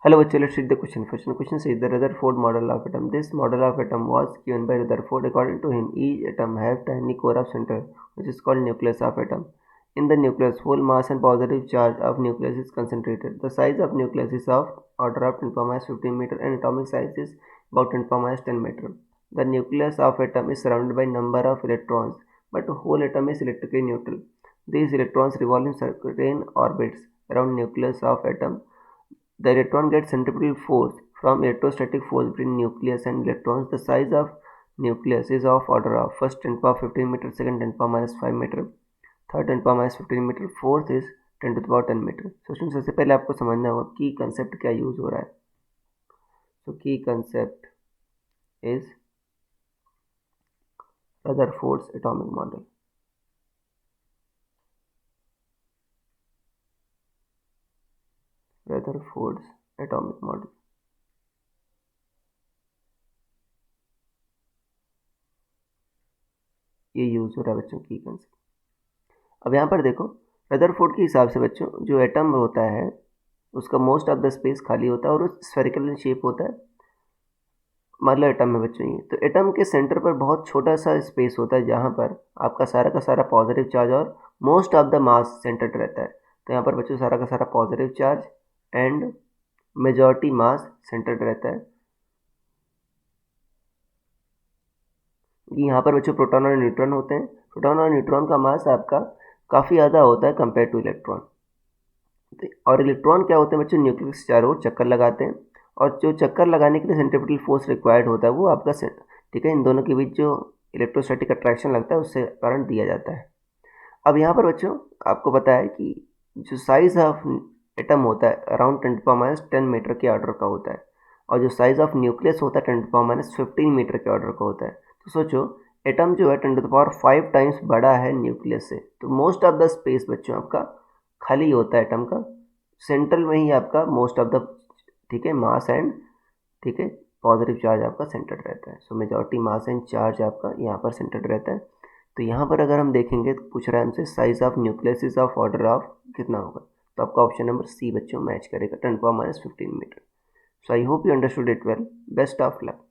Hello, bachcho, let's read the question. First question says the Rutherford model of atom. This model of atom was given by Rutherford. According to him, each atom has tiny core of center, which is called nucleus of atom. In the nucleus, whole mass and positive charge of nucleus is concentrated. The size of nucleus is of order of 10 to the minus 15 meter, and atomic size is about 10 to the minus 10 meter. The nucleus of atom is surrounded by number of electrons, but the whole atom is electrically neutral. These electrons revolve in certain orbits around nucleus of atom. The electron gets centripetal force from electrostatic force between nucleus and electrons. The size of nucleus is of order of first 10 power 15 meter, second 10 power minus 5 meter, third 10 power minus 15 metre, fourth is 10 to the power 10 metre. So student सबसे पहले आपको समझना होगा की concept क्या use हो रहा है. सो की concept is Rutherford's atomic model. Rutherford's atomic model ये यूज हो रहा है बच्चों की कंसेप्ट. अब यहाँ पर देखो रदरफोर्ड के हिसाब से बच्चों जो एटम होता है उसका मोस्ट ऑफ द स्पेस खाली होता है और वो स्फेरिकल शेप होता है. मतलब एटम है बच्चों ये. तो एटम के सेंटर पर बहुत छोटा सा स्पेस होता है जहाँ पर आपका सारा का सारा पॉजिटिव चार्ज और most of the mass centred रहता है. तो यहाँ पर बच्चों सारा का सारा positive charge and majority mass centred रहता है. यहाँ पर बच्चों प्रोटॉन और न्यूट्रॉन होते हैं. प्रोटॉन और न्यूट्रॉन का मास आपका काफ़ी ज़्यादा होता है कंपेयर टू इलेक्ट्रॉन. और इलेक्ट्रॉन क्या होते हैं बच्चों न्यूक्लियस के चारों ओर चक्कर लगाते हैं और जो चक्कर लगाने के लिए सेंट्रीपिटल फोर्स रिक्वायर्ड होता है वो आपका ठीक है इन दोनों के बीच जो इलेक्ट्रोस्टैटिक अट्रैक्शन लगता है उससे कारण दिया जाता है. अब यहाँ पर बच्चों आपको पता है कि जो साइज ऑफ एटम होता है around 10 to the minus 10 metre के ऑर्डर का होता है और जो साइज ऑफ न्यूक्लियस होता है 10 to the power minus 15 metre के ऑर्डर का होता है. तो सोचो एटम जो है 10 टू द पावर 5 टाइम्स बड़ा है न्यूक्लियस से. तो मोस्ट ऑफ द स्पेस बच्चों आपका खाली होता है एटम का. सेंट्रल में ही आपका मोस्ट ऑफ द ठीक है मास एंड ठीक है पॉजिटिव चार्ज आपका सेंटर्ड रहता है. सो मेजॉरिटी मास एंड चार्ज आपका यहाँ पर सेंटर्ड रहता है. तो यहाँ पर अगर हम देखेंगे तो पूछ रहा है हमसे size of nucleus is of order of कितना होगा. तो आपका ऑप्शन नंबर सी बच्चों मैच करेगा 10 power minus 15 metre. So I hope you understood it well. Best of luck.